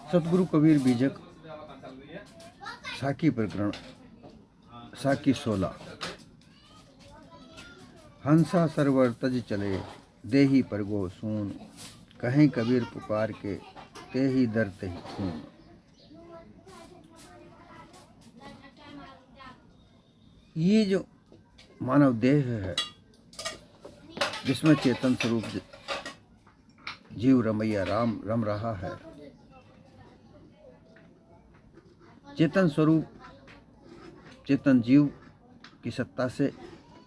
सतगुरु कबीर बीजक साकी प्रकरण साकी 16। हंसा सरवर तज चले देही परगो सून, कहें कबीर पुकार के तेही दर तेही खून। ये जो मानव देह है जिसमें चेतन स्वरूप जीव रमैया राम रम रहा है, चेतन स्वरूप चेतन जीव की सत्ता से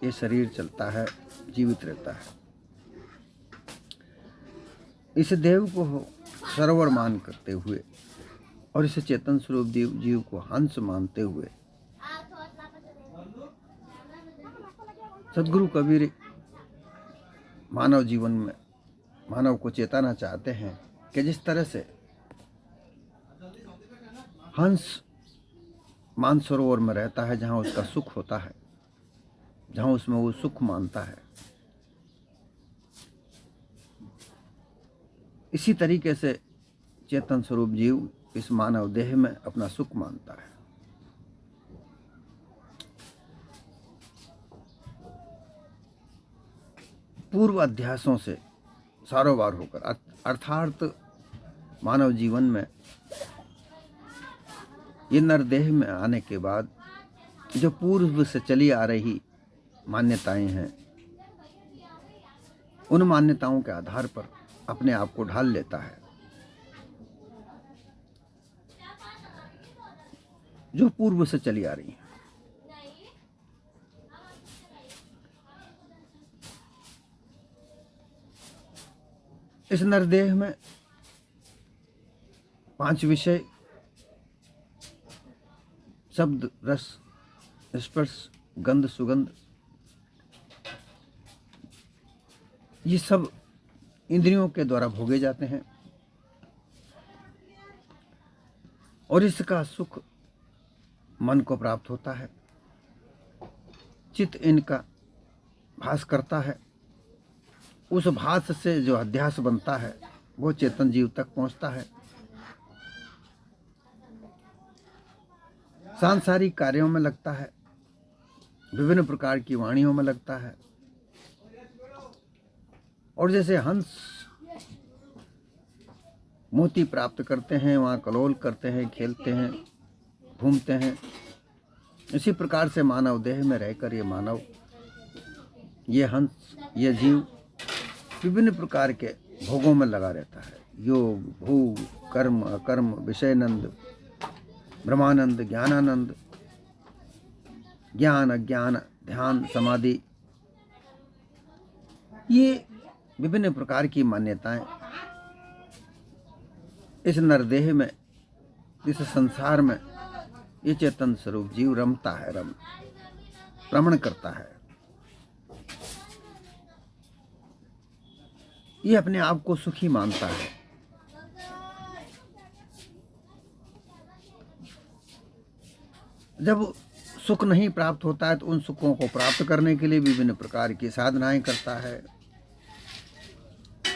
ये शरीर चलता है, जीवित रहता है। इस देव को सरोवर मान करते हुए और इस चेतन स्वरूप जीव को हंस मानते हुए सदगुरु कबीर मानव जीवन में मानव को चेताना चाहते हैं कि जिस तरह से हंस मानसरोवर में रहता है, जहाँ उसका सुख होता है, जहाँ उसमें वो सुख मानता है, इसी तरीके से चेतन स्वरूप जीव इस मानव देह में अपना सुख मानता है। पूर्व अध्यासों से सारोबार होकर अर्थात मानव जीवन में ये नरदेह में आने के बाद जो पूर्व से चली आ रही मान्यताएं हैं, उन मान्यताओं के आधार पर अपने आप को ढाल लेता है। जो पूर्व से चली आ रही है, इस नरदेह में 5 विषय शब्द रस स्पर्श गंध सुगंध, ये सब इंद्रियों के द्वारा भोगे जाते हैं और इसका सुख मन को प्राप्त होता है। चित्त इनका भास करता है, उस भास से जो अध्यास बनता है वो चेतन जीव तक पहुंचता है। सांसारिक कार्यों में लगता है, विभिन्न प्रकार की वाणियों में लगता है, और जैसे हंस मोती प्राप्त करते हैं, वहाँ कलोल करते हैं, खेलते हैं, घूमते हैं, इसी प्रकार से मानव देह में रहकर ये मानव, ये हंस, ये जीव विभिन्न प्रकार के भोगों में लगा रहता है। योग भोग कर्म अकर्म विषयनंद ब्रह्मानंद ज्ञानानंद, ज्ञान अज्ञान ध्यान समाधि, ये विभिन्न प्रकार की मान्यताएं इस नरदेह में, इस संसार में ये चेतन स्वरूप जीव रमता है, रमण करता है। ये अपने आप को सुखी मानता है। जब सुख नहीं प्राप्त होता है तो उन सुखों को प्राप्त करने के लिए विभिन्न प्रकार की साधनाएं करता है,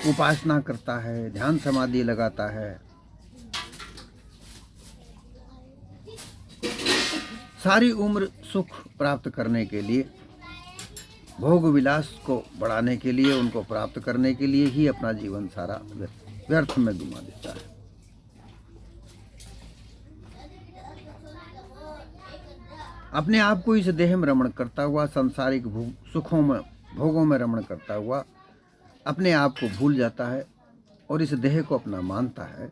उपासना करता है, ध्यान समाधि लगाता है। सारी उम्र सुख प्राप्त करने के लिए, भोग विलास को बढ़ाने के लिए, उनको प्राप्त करने के लिए ही अपना जीवन सारा व्यर्थ में गुमा देता है। अपने आप को इस देह में रमण करता हुआ, सांसारिक सुखों में भोगों में रमण करता हुआ अपने आप को भूल जाता है और इस देह को अपना मानता है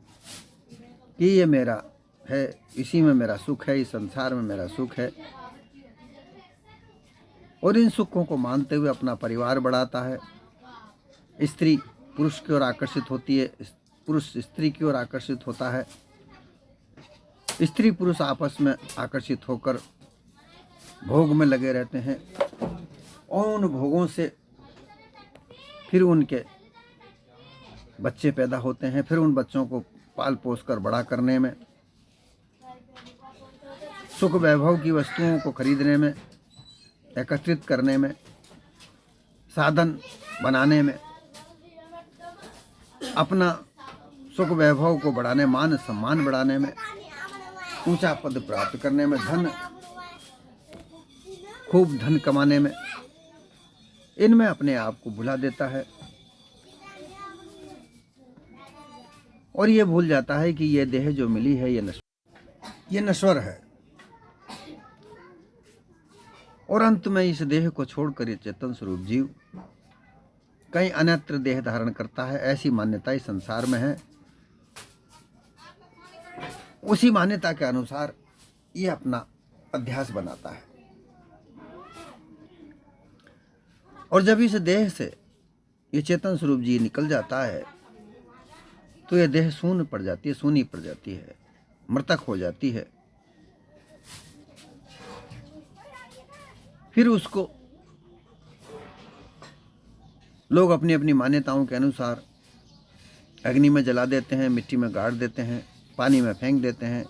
कि ये मेरा है, इसी में मेरा सुख है, इस संसार में मेरा सुख है, और इन सुखों को मानते हुए अपना परिवार बढ़ाता है। स्त्री पुरुष की ओर आकर्षित होती है, पुरुष स्त्री की ओर आकर्षित होता है, स्त्री पुरुष आपस में आकर्षित होकर भोग में लगे रहते हैं, और उन भोगों से फिर उनके बच्चे पैदा होते हैं, फिर उन बच्चों को पाल पोस कर बड़ा करने में, सुख वैभव की वस्तुओं को खरीदने में, एकत्रित करने में, साधन बनाने में, अपना सुख वैभव को बढ़ाने, मान सम्मान बढ़ाने में, ऊंचा पद प्राप्त करने में, खूब धन कमाने में, इनमें अपने आप को भुला देता है और ये भूल जाता है कि ये देह जो मिली है ये नश्वर है और अंत में इस देह को छोड़कर ये चेतन स्वरूप जीव कहीं अन्यत्र देह धारण करता है। ऐसी मान्यता इस संसार में है। उसी मान्यता के अनुसार ये अपना अध्यास बनाता है और जब इस देह से ये चेतन स्वरूप जी निकल जाता है तो यह देह शून्य पड़ जाती है, सूनी पड़ जाती है, मृतक हो जाती है। फिर उसको लोग अपनी अपनी मान्यताओं के अनुसार अग्नि में जला देते हैं, मिट्टी में गाड़ देते हैं, पानी में फेंक देते हैं,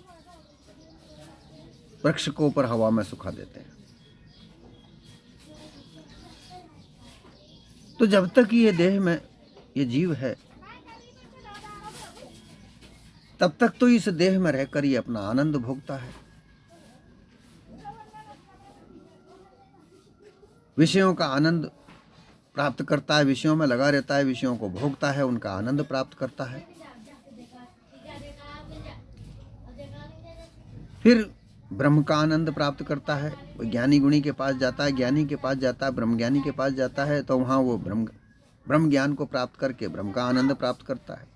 वृक्ष को ऊपर हवा में सुखा देते हैं। तो जब तक ये देह में ये जीव है तब तक तो इस देह में रहकर ये अपना आनंद भोगता है, विषयों का आनंद प्राप्त करता है, विषयों में लगा रहता है, विषयों को भोगता है, उनका आनंद प्राप्त करता है। फिर ब्रह्म का आनंद प्राप्त करता है। वो ज्ञानी गुणी के पास जाता है, ज्ञानी के पास जाता है, ब्रह्म ज्ञानी के पास जाता है तो वहाँ वो ब्रह्म ज्ञान को प्राप्त करके ब्रह्म का आनंद प्राप्त करता है।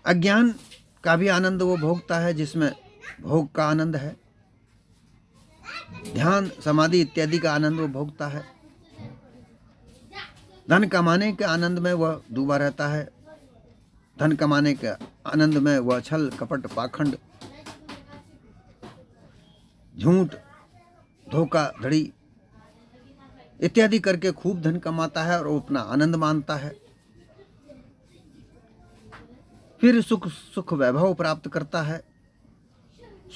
अज्ञान का भी आनंद वो भोगता है जिसमें भोग का आनंद है, ध्यान समाधि इत्यादि का आनंद वो भोगता है। धन कमाने के आनंद में वह डूबा रहता है, धन कमाने के आनंद में वह छल कपट पाखंड झूठ धोखाधड़ी इत्यादि करके खूब धन कमाता है और वो अपना आनंद मानता है। फिर सुख वैभव प्राप्त करता है,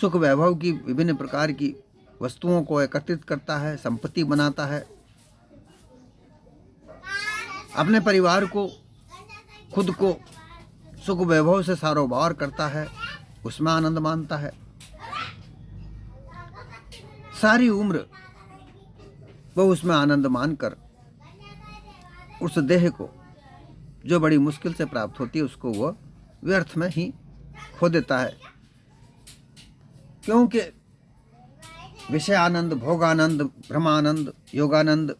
सुख वैभव की विभिन्न प्रकार की वस्तुओं को एकत्रित करता है, संपत्ति बनाता है, अपने परिवार को खुद को सुख वैभव से सारोबार करता है, उसमें आनंद मानता है। सारी उम्र वह उसमें आनंद मानकर उस देह को जो बड़ी मुश्किल से प्राप्त होती है उसको वह व्यर्थ में ही खो देता है, क्योंकि विषय आनंद, भोगानंद, ब्रह्मानंद, योगानंद,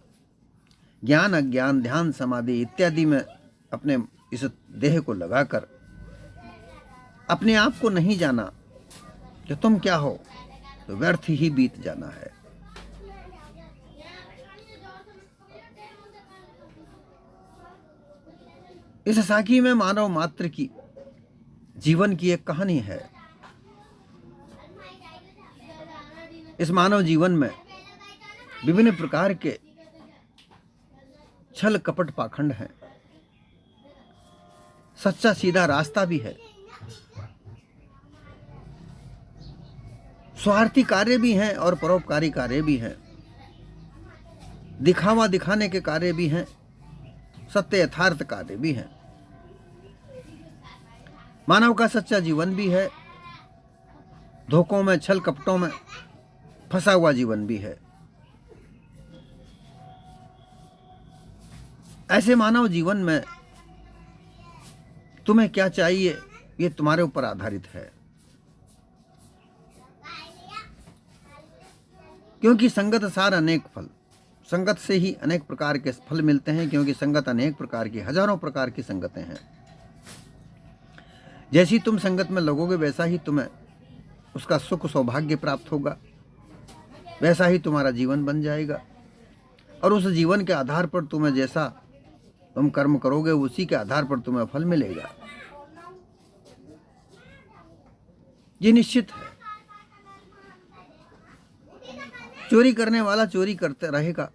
ज्ञान अज्ञान, ध्यान समाधि इत्यादि में अपने इस देह को लगाकर अपने आप को नहीं जाना कि तुम क्या हो, तो व्यर्थ ही बीत जाना है। इस साखी में मानव मात्र की जीवन की एक कहानी है। इस मानव जीवन में विभिन्न प्रकार के छल कपट पाखंड हैं, सच्चा सीधा रास्ता भी है, स्वार्थी कार्य भी हैं और परोपकारी कार्य भी हैं, दिखावा दिखाने के कार्य भी हैं, सत्य यथार्थ कार्य भी हैं। मानव का सच्चा जीवन भी है, धोखों में छल कपटों में फंसा हुआ जीवन भी है। ऐसे मानव जीवन में तुम्हें क्या चाहिए ये तुम्हारे ऊपर आधारित है, क्योंकि संगत सार अनेक फल, संगत से ही अनेक प्रकार के फल मिलते हैं, क्योंकि संगत अनेक प्रकार की, हजारों प्रकार की संगतें हैं। जैसी तुम संगत में लगोगे वैसा ही तुम्हें उसका सुख सौभाग्य प्राप्त होगा, वैसा ही तुम्हारा जीवन बन जाएगा और उस जीवन के आधार पर तुम्हें जैसा तुम कर्म करोगे उसी के आधार पर तुम्हें फल मिलेगा। ये निश्चित है। चोरी करने वाला चोरी करते रहेगा,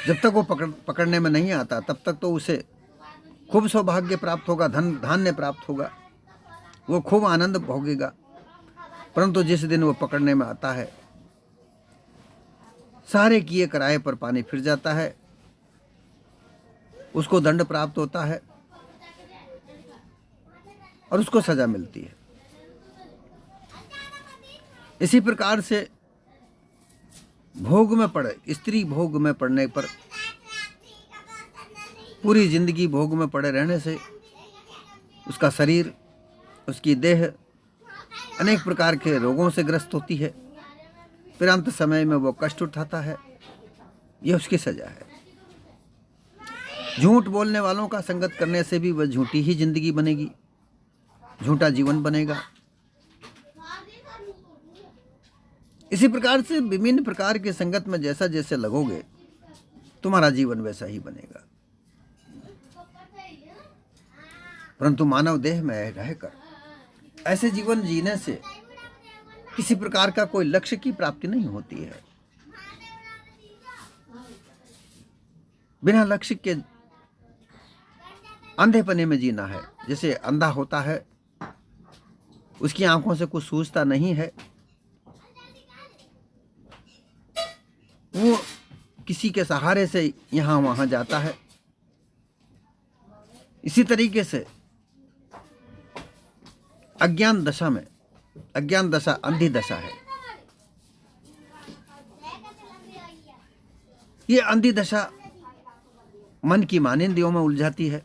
जब तक वो पकड़ने में नहीं आता तब तक तो उसे खूब सौभाग्य प्राप्त होगा, धन धान्य प्राप्त होगा, वो खूब आनंद भोगेगा। परंतु जिस दिन वो पकड़ने में आता है सारे किए कराए पर पानी फिर जाता है उसको दंड प्राप्त होता है और उसको सजा मिलती है। इसी प्रकार से भोग में पड़े, स्त्री भोग में पड़ने पर, पूरी जिंदगी भोग में पड़े रहने से उसका शरीर, उसकी देह अनेक प्रकार के रोगों से ग्रस्त होती है। फिर अंत समय में वो कष्ट उठाता है। यह उसकी सजा है। झूठ बोलने वालों का संगत करने से भी वह झूठी ही जिंदगी बनेगी, झूठा जीवन बनेगा। इसी प्रकार से विभिन्न प्रकार के संगत में जैसा जैसे लगोगे, तुम्हारा जीवन वैसा ही बनेगा। परंतु मानव देह में रहकर ऐसे जीवन जीने से किसी प्रकार का कोई लक्ष्य की प्राप्ति नहीं होती है। बिना लक्ष्य के अंधेपने में जीना है। जैसे अंधा होता है, उसकी आंखों से कुछ सूझता नहीं है, वो किसी के सहारे से यहां वहां जाता है। इसी तरीके से अज्ञान दशा में, अज्ञान दशा अंधी दशा है। ये अंधी दशा मन की मानेंद्रियों में उलझाती है,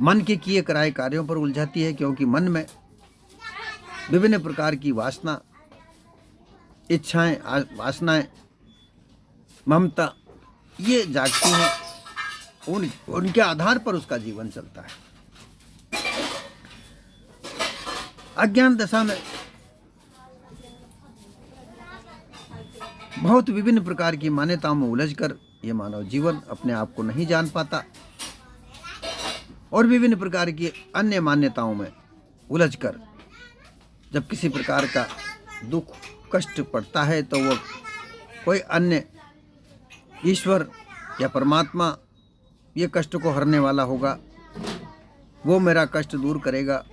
मन के किए कराए कार्यों पर उलझाती है, क्योंकि मन में विभिन्न प्रकार की वासना, इच्छाएं, वासनाएं, ममता ये जागती हैं। उनके आधार पर उसका जीवन चलता है। अज्ञान दशा में बहुत विभिन्न प्रकार की मान्यताओं में उलझकर ये मानव जीवन अपने आप को नहीं जान पाता और विभिन्न प्रकार की अन्य मान्यताओं में उलझकर जब किसी प्रकार का दुख कष्ट पड़ता है तो वो कोई अन्य ईश्वर या परमात्मा ये कष्ट को हरने वाला होगा, वो मेरा कष्ट दूर करेगा।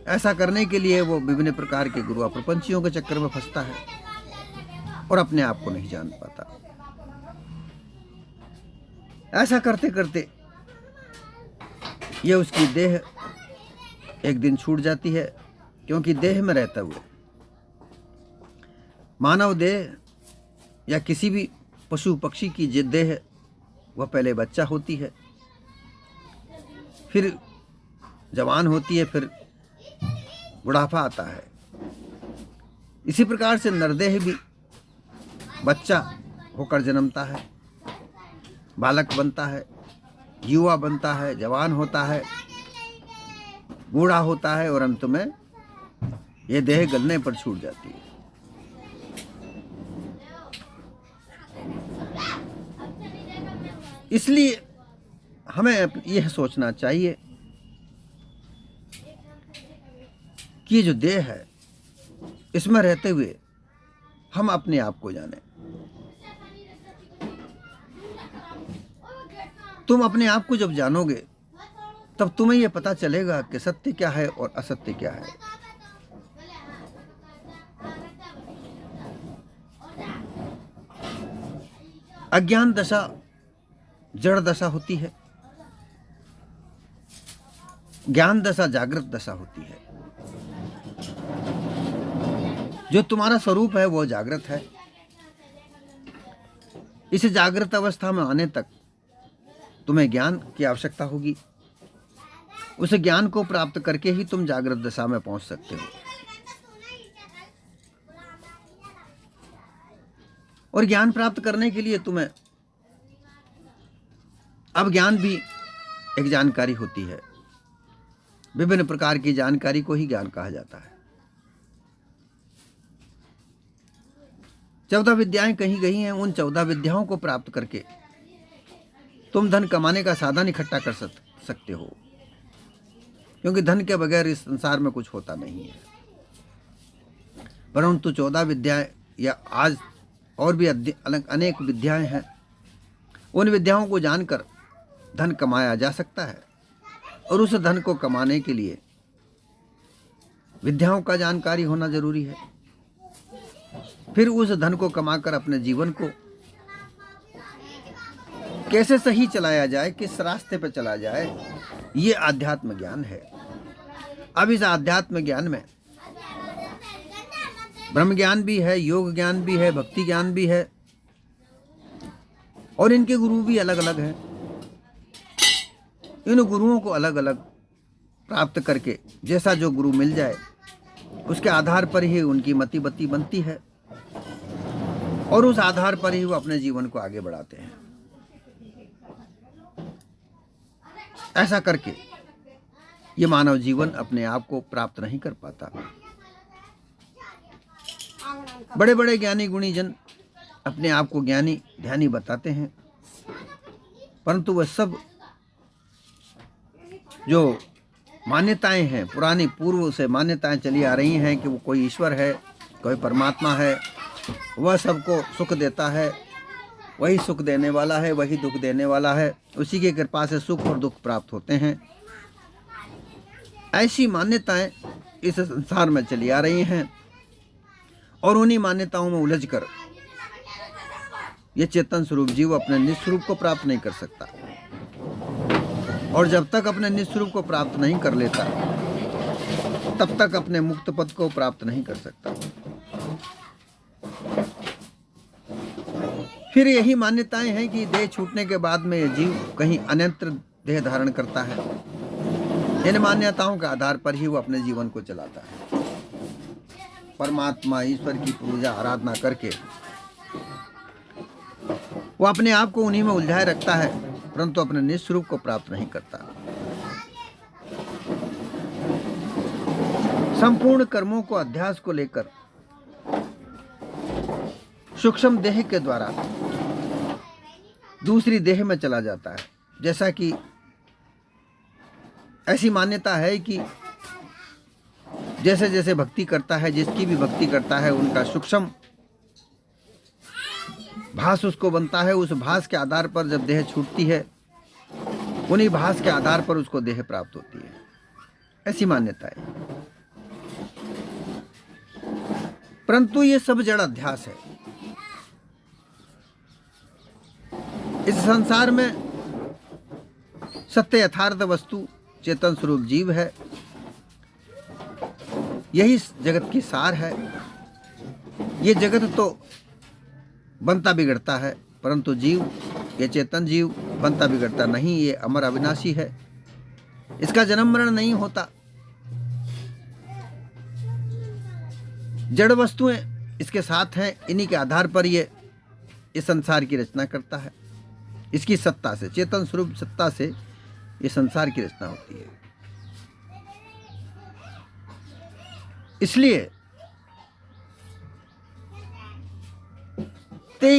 ऐसा करने के लिए वो विभिन्न प्रकार के गुरुआ प्रपंचियों के चक्कर में फंसता है और अपने आप को नहीं जान पाता। ऐसा करते करते ये उसकी देह एक दिन छूट जाती है, क्योंकि देह में रहता हुए मानव देह या किसी भी पशु पक्षी की जो देह, वह पहले बच्चा होती है, फिर जवान होती है, फिर बुढ़ापा आता है। इसी प्रकार से नरदेह भी बच्चा होकर जन्मता है, बालक बनता है, युवा बनता है, जवान होता है, बूढ़ा होता है और अंत में यह देह गलने पर छूट जाती है। इसलिए हमें यह सोचना चाहिए कि ये जो देह है, इसमें रहते हुए हम अपने आप को जानें। तुम अपने आप को जब जानोगे तब तुम्हें यह पता चलेगा कि सत्य क्या है और असत्य क्या है। अज्ञान दशा जड़ दशा होती है, ज्ञान दशा जागृत दशा होती है। जो तुम्हारा स्वरूप है वो जागृत है। इस जागृत अवस्था में आने तक तुम्हें ज्ञान की आवश्यकता होगी। उस ज्ञान को प्राप्त करके ही तुम जागृत दशा में पहुंच सकते हो। और ज्ञान प्राप्त करने के लिए तुम्हें अब ज्ञान भी एक जानकारी होती है। विभिन्न प्रकार की जानकारी को ही ज्ञान कहा जाता है। 14 विद्याएं कही गई हैं। उन 14 विद्याओं को प्राप्त करके तुम धन कमाने का साधन इकट्ठा कर सकते हो, क्योंकि धन के बगैर इस संसार में कुछ होता नहीं है। परंतु 14 विद्याएं या आज और भी अनेक विद्याएं हैं, उन विद्याओं को जानकर धन कमाया जा सकता है। और उस धन को कमाने के लिए विद्याओं का जानकारी होना जरूरी है। फिर उस धन को कमाकर अपने जीवन को कैसे सही चलाया जाए, किस रास्ते पर चला जाए, ये आध्यात्म ज्ञान है। अब इस आध्यात्म ज्ञान में ब्रह्म ज्ञान भी है, योग ज्ञान भी है, भक्ति ज्ञान भी है, और इनके गुरु भी अलग अलग हैं। इन गुरुओं को अलग अलग प्राप्त करके जैसा जो गुरु मिल जाए उसके आधार पर ही उनकी मति बत्ती बनती है, और उस आधार पर ही वो अपने जीवन को आगे बढ़ाते हैं। ऐसा करके ये मानव जीवन अपने आप को प्राप्त नहीं कर पाता। बड़े बड़े ज्ञानी गुणी जन अपने आप को ज्ञानी ध्यानी बताते हैं, परंतु वह सब जो मान्यताएं हैं, पुरानी पूर्व से मान्यताएं चली आ रही हैं कि वो कोई ईश्वर है, कोई परमात्मा है, वह सबको सुख देता है, वही सुख देने वाला है, वही दुख देने वाला है, उसी की कृपा से सुख और दुख प्राप्त होते हैं। ऐसी मान्यताएं इस संसार में चली आ रही हैं, और उन्हीं मान्यताओं में उलझकर ये चेतन स्वरूप जीव अपने निज स्वरूप को प्राप्त नहीं कर सकता, और जब तक अपने निज स्वरूप को प्राप्त नहीं कर लेता तब तक अपने मुक्त पद को प्राप्त नहीं कर सकता। फिर यही मान्यताएं हैं कि देह छूटने के बाद में यह जीव कहीं अन्यत्र देह धारण करता है। इन मान्यताओं के आधार पर ही वो अपने जीवन को चलाता है। परमात्मा ईश्वर की पूजा आराधना करके वो अपने आप को उन्हीं में उलझाए रखता है, परंतु अपने निज स्वरूप को प्राप्त नहीं करता। संपूर्ण कर्मों को अध्यास को लेकर सूक्ष्म देह के द्वारा दूसरी देह में चला जाता है। जैसा कि ऐसी मान्यता है कि जैसे जैसे भक्ति करता है, जिसकी भी भक्ति करता है, उनका सूक्ष्म भास उसको बनता है। उस भास के आधार पर जब देह छूटती है, उन्हीं भास के आधार पर उसको देह प्राप्त होती है। ऐसी मान्यता है, परंतु ये सब जड़ अध्यास है। इस संसार में सत्य यथार्थ वस्तु चेतन स्वरूप जीव है। यही जगत की सार है। ये जगत तो बनता बिगड़ता है, परंतु जीव, ये चेतन जीव बनता बिगड़ता नहीं। ये अमर अविनाशी है, इसका जन्म मरण नहीं होता। जड़ वस्तुएं इसके साथ हैं, इन्हीं के आधार पर ये इस संसार की रचना करता है। इसकी सत्ता से, चेतन स्वरूप सत्ता से ये संसार की रचना होती है। इसलिए ते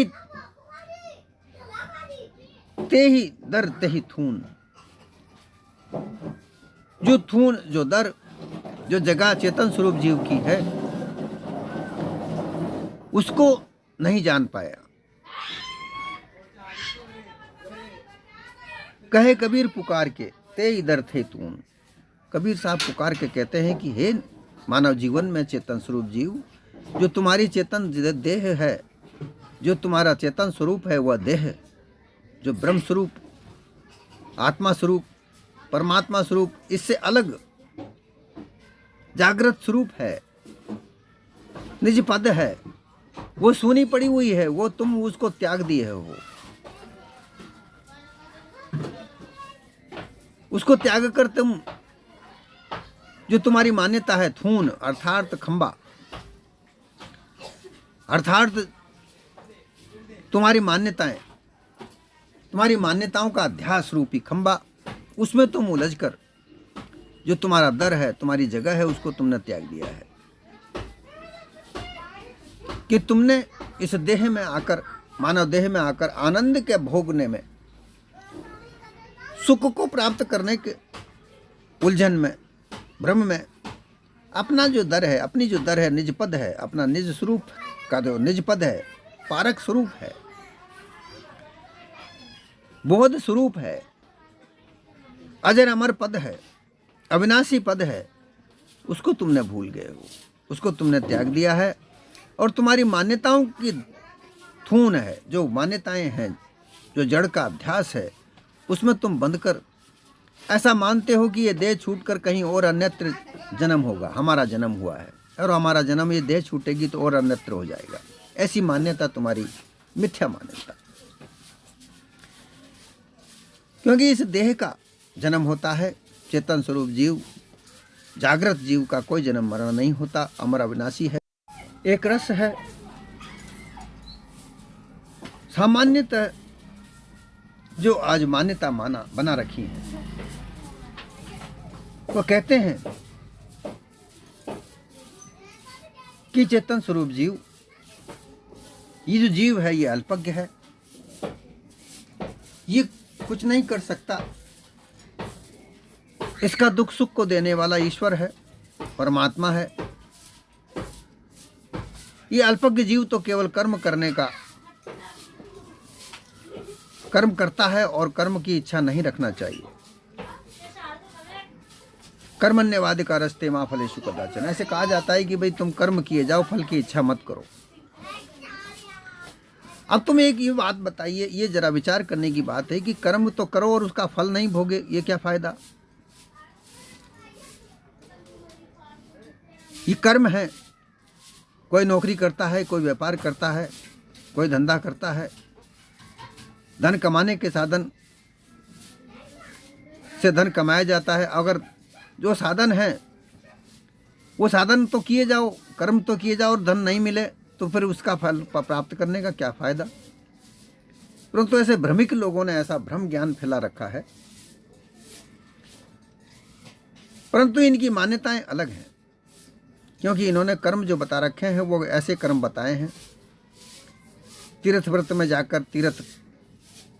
ही दर ते ही थून, जो थून, जो दर, जो जगह चेतन स्वरूप जीव की है, उसको नहीं जान पाया। कहे कबीर पुकार के, ते ही दर थे तून। कबीर साहब पुकार के कहते हैं कि हे मानव जीवन में चेतन स्वरूप जीव, जो तुम्हारी चेतन देह है, जो तुम्हारा चेतन स्वरूप है, वह देह जो ब्रह्म स्वरूप, आत्मा स्वरूप, परमात्मा स्वरूप, इससे अलग जागृत स्वरूप है, निज पद है, वो सूनी पड़ी हुई है, वो तुम उसको त्याग दिए हो। उसको त्याग कर तुम, जो तुम्हारी मान्यता है थून अर्थात खंबा, अर्थात तुम्हारी मान्यताएं, तुम्हारी मान्यताओं का अध्यास रूपी खंबा, उसमें तुम उलझ कर जो तुम्हारा दर है, तुम्हारी जगह है, उसको तुमने त्याग दिया है। कि तुमने इस देह में आकर, मानव देह में आकर आनंद के भोगने में, सुख को प्राप्त करने के उलझन में, भ्रम में अपना जो दर है, अपनी जो दर है, निज पद है, अपना निज स्वरूप का जो निज पद है, पारक स्वरूप है, बोध स्वरूप है, अजर अमर पद है, अविनाशी पद है, उसको तुमने भूल गए हो, उसको तुमने त्याग दिया है। और तुम्हारी मान्यताओं की थून है, जो मान्यताएं हैं, जो जड़ का अध्यास है उसमें तुम बंध कर ऐसा मानते हो कि ये देह छूटकर कहीं और अन्यत्र जन्म होगा। हमारा जन्म हुआ है और हमारा जन्म, ये देह छूटेगी तो और अन्यत्र हो जाएगा। ऐसी मान्यता तुम्हारी मिथ्या मान्यता, क्योंकि इस देह का जन्म होता है। चेतन स्वरूप जीव, जागृत जीव का कोई जन्म मरण नहीं होता, अमर अविनाशी है, एक रस है। सामान्यतः जो आज मान्यता बना रखी है वो कहते हैं कि चेतन स्वरूप जीव, ये जो जीव है ये अल्पज्ञ है, ये कुछ नहीं कर सकता, इसका दुख सुख को देने वाला ईश्वर है, परमात्मा है। ये अल्पज्ञ जीव तो केवल कर्म करता है और कर्म की इच्छा नहीं रखना चाहिए। कर्मण्यवादि का रस्ते मां फलेषु कदाचन, ऐसे कहा जाता है कि भाई तुम कर्म किए जाओ, फल की इच्छा मत करो। अब तुम एक ये बात बताइए, ये जरा विचार करने की बात है कि कर्म तो करो और उसका फल नहीं भोगे, ये क्या फायदा? ये कर्म है, कोई नौकरी करता है, कोई व्यापार करता है, कोई धंधा करता है, धन कमाने के साधन से धन कमाया जाता है। अगर जो साधन है वो साधन तो किए जाओ, कर्म तो किए जाओ और धन नहीं मिले तो फिर उसका फल प्राप्त करने का क्या फायदा? परंतु ऐसे भ्रमिक लोगों ने ऐसा भ्रम ज्ञान फैला रखा है, परंतु इनकी मान्यताएं अलग हैं, क्योंकि इन्होंने कर्म जो बता रखे हैं वो ऐसे कर्म बताए हैं। तीर्थ व्रत में जाकर,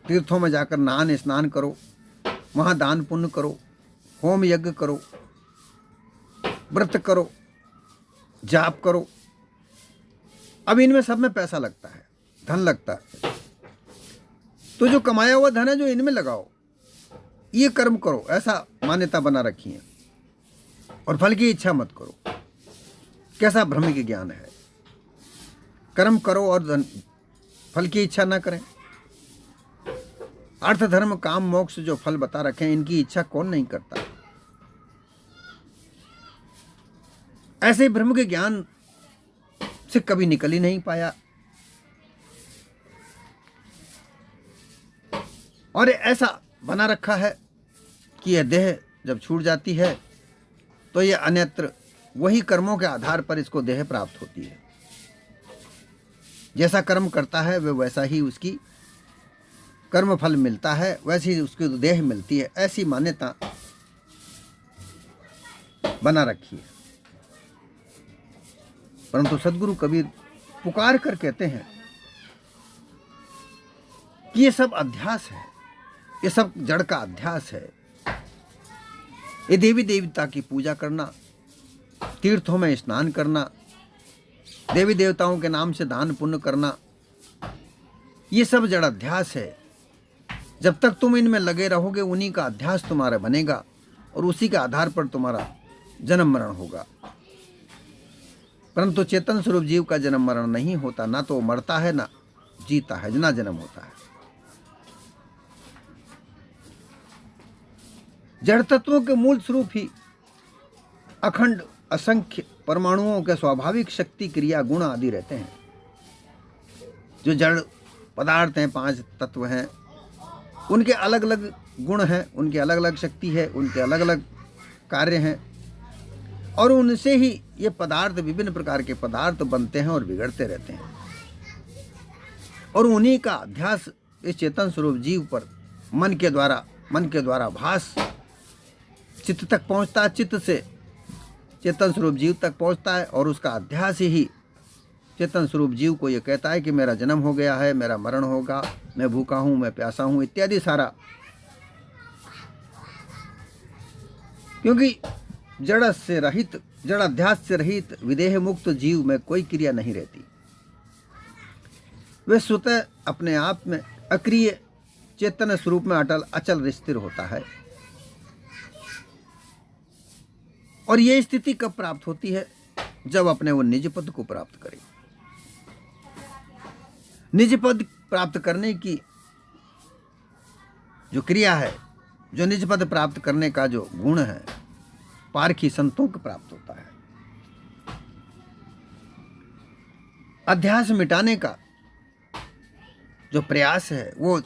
तीर्थों में जाकर नहान स्नान करो, वहाँ दान पुण्य करो, होम यज्ञ करो, व्रत करो, जाप करो। अब इनमें सब में पैसा लगता है, धन लगता है, तो जो कमाया हुआ धन है जो इनमें लगाओ, ये कर्म करो, ऐसा मान्यता बना रखी है, और फल की इच्छा मत करो। कैसा भ्रमिक ज्ञान है! कर्म करो और फल की इच्छा ना करें। अर्थ धर्म काम मोक्ष जो फल बता रखे हैं, इनकी इच्छा कौन नहीं करता? ऐसे ब्रह्म के ज्ञान से कभी निकल ही नहीं पाया, और ऐसा बना रखा है कि यह देह जब छूट जाती है तो यह अन्यत्र वही कर्मों के आधार पर इसको देह प्राप्त होती है। जैसा कर्म करता है वह वैसा ही उसकी कर्म फल मिलता है, वैसी उसकी देह मिलती है। ऐसी मान्यता बना रखी है। परंतु सदगुरु कबीर पुकार कर कहते हैं कि ये सब अध्यास है, ये सब जड़ का अध्यास है। ये देवी देवता की पूजा करना, तीर्थों में स्नान करना, देवी देवताओं के नाम से दान पुण्य करना, ये सब जड़ अध्यास है। जब तक तुम इनमें लगे रहोगे उन्हीं का अध्यास तुम्हारा बनेगा और उसी के आधार पर तुम्हारा जन्म मरण होगा। परंतु चेतन स्वरूप जीव का जन्म मरण नहीं होता, ना तो मरता है ना जीता है, ना जन्म होता है। जड़ तत्वों के मूल स्वरूप ही अखंड असंख्य परमाणुओं के स्वाभाविक शक्ति क्रिया गुण आदि रहते हैं। जो जड़ पदार्थ हैं, 5 तत्व हैं, उनके अलग अलग गुण हैं, उनकी अलग अलग शक्ति है, उनके अलग अलग कार्य हैं, और उनसे ही ये पदार्थ, विभिन्न प्रकार के पदार्थ बनते हैं और बिगड़ते रहते हैं। और उन्हीं का अध्यास इस चेतन स्वरूप जीव पर मन के द्वारा भास चित्त तक पहुंचता है, चित्त से चेतन स्वरूप जीव तक पहुंचता है, और उसका अध्यास ही चेतन स्वरूप जीव को ये कहता है कि मेरा जन्म हो गया है, मेरा मरण होगा, मैं भूखा हूं, मैं प्यासा हूं, इत्यादि सारा। क्योंकि जड़ अध्यास से रहित विदेह मुक्त जीव में कोई क्रिया नहीं रहती। वह स्वतः अपने आप में अक्रिय चेतन स्वरूप में अचल स्थिर होता है। और यह स्थिति कब प्राप्त होती है? जब अपने वो निज पद को प्राप्त करे। निज पद प्राप्त करने की जो क्रिया है, जो निज पद प्राप्त करने का जो गुण है, पारखी संतों को प्राप्त होता है। अध्यास मिटाने का जो प्रयास है वो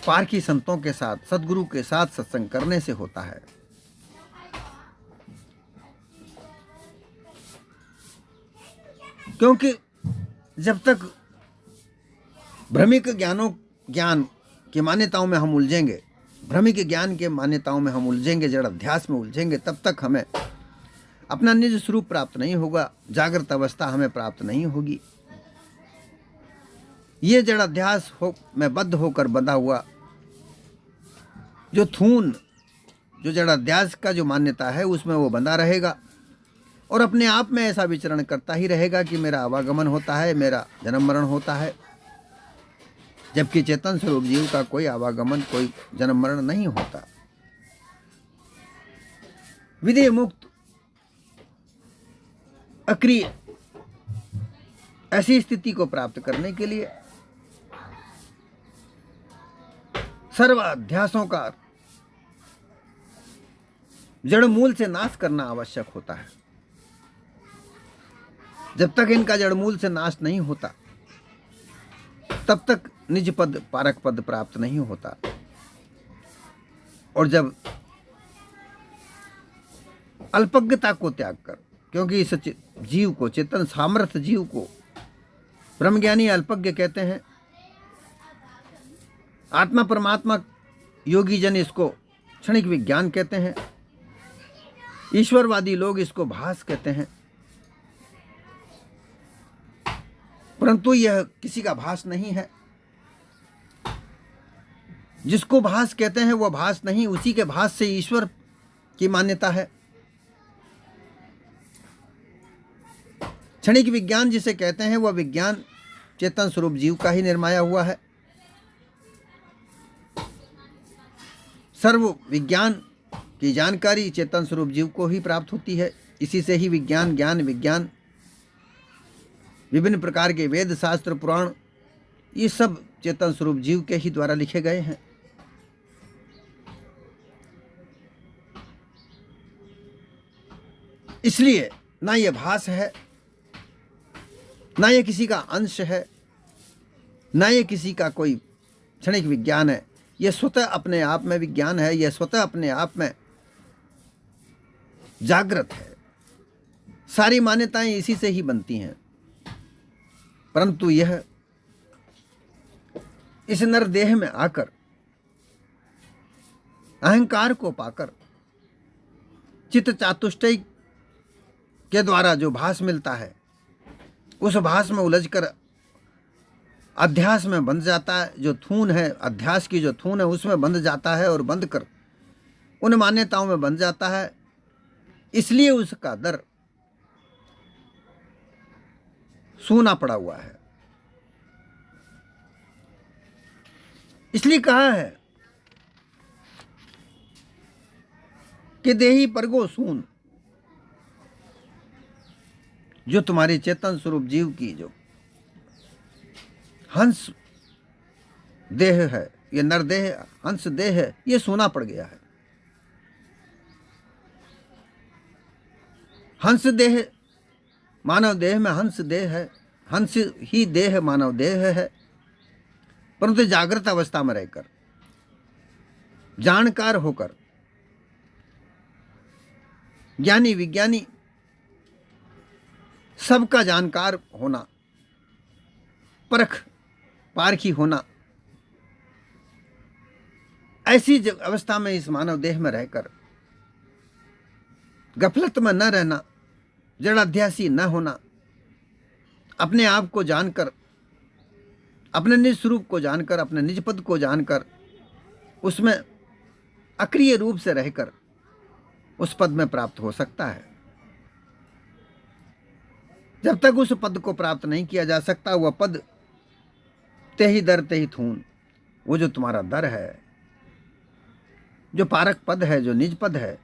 पारखी संतों के साथ, सदगुरु के साथ सत्संग करने से होता है। क्योंकि जब तक भ्रमिक ज्ञान की मान्यताओं में हम उलझेंगे, भ्रमिक ज्ञान के मान्यताओं में हम उलझेंगे, जड़ अध्यास में उलझेंगे, तब तक हमें अपना निज स्वरूप प्राप्त नहीं होगा, जागृत अवस्था हमें प्राप्त नहीं होगी। ये जड़ अध्यास में बद्ध होकर बंधा हुआ जो थून, जो जड़ अध्यास का जो मान्यता है उसमें वो बंधा रहेगा और अपने आप में ऐसा विचरण करता ही रहेगा कि मेरा आवागमन होता है, मेरा जन्म मरण होता है, जबकि चेतन स्वरूप जीव का कोई आवागमन, कोई जन्म मरण नहीं होता। विदेह मुक्त अक्रिय ऐसी स्थिति को प्राप्त करने के लिए सर्व अध्यासों का जड़ मूल से नाश करना आवश्यक होता है। जब तक इनका जड़ मूल से नाश नहीं होता तब तक निज पद, पारक पद प्राप्त नहीं होता। और जब अल्पज्ञता को त्याग कर, क्योंकि इस जीव को, चेतन सामर्थ्य जीव को ब्रह्मज्ञानी अल्पज्ञ कहते हैं, आत्मा परमात्मा योगी जन इसको क्षणिक विज्ञान कहते हैं, ईश्वरवादी लोग इसको भास कहते हैं। परंतु यह किसी का भास नहीं है। जिसको भास कहते हैं वह भास नहीं, उसी के भास से ईश्वर की मान्यता है। क्षणिक विज्ञान जिसे कहते हैं वह विज्ञान चेतन स्वरूप जीव का ही निर्माया हुआ है। सर्व विज्ञान की जानकारी चेतन स्वरूप जीव को ही प्राप्त होती है। इसी से ही विज्ञान, ज्ञान, विज्ञान, विभिन्न प्रकार के वेद, शास्त्र, पुराण, ये सब चेतन स्वरूप जीव के ही द्वारा लिखे गए हैं। इसलिए ना ये भास है, ना ये किसी का अंश है, ना ये किसी का कोई क्षणिक विज्ञान है। यह स्वतः अपने आप में विज्ञान है, यह स्वतः अपने आप में जागृत है। सारी मान्यताएं इसी से ही बनती हैं। परंतु यह इस नरदेह में आकर अहंकार को पाकर चित्त चातुष्टय के द्वारा जो भास मिलता है, उस भास में उलझकर अध्यास में बंध जाता है। जो थून है, अध्यास की जो थून है, उसमें बंध जाता है और बंध कर उन मान्यताओं में बंध जाता है। इसलिए उसका दर सूना पड़ा हुआ है। इसलिए कहा है कि देही परगो सून। जो तुम्हारी चेतन स्वरूप जीव की जो हंस देह है, ये नरदेह हंस देह है, ये सोना पड़ गया है। हंस देह, मानव देह में हंस देह है, हंस ही देह मानव देह है। परंतु जागृत अवस्था में रहकर, जानकार होकर, ज्ञानी विज्ञानी सबका जानकार होना, परख पारखी होना, ऐसी अवस्था में इस मानव देह में रहकर गफलत में न रहना, जड़ाध्यासी न होना, अपने आप को जानकर, अपने निज स्वरूप को जानकर, अपने निज पद को जानकर, उसमें अक्रिय रूप से रहकर उस पद में प्राप्त हो सकता है। जब तक उस पद को प्राप्त नहीं किया जा सकता, वह पद ते ही दर ते ही थून, वो जो तुम्हारा दर है, जो पारक पद है, जो निज पद है,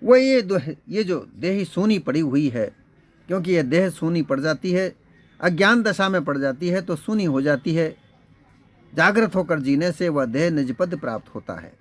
वो ये जो देही सूनी पड़ी हुई है। क्योंकि यह देह सूनी पड़ जाती है, अज्ञान दशा में पड़ जाती है तो सूनी हो जाती है। जागृत होकर जीने से वह देह निज पद प्राप्त होता है।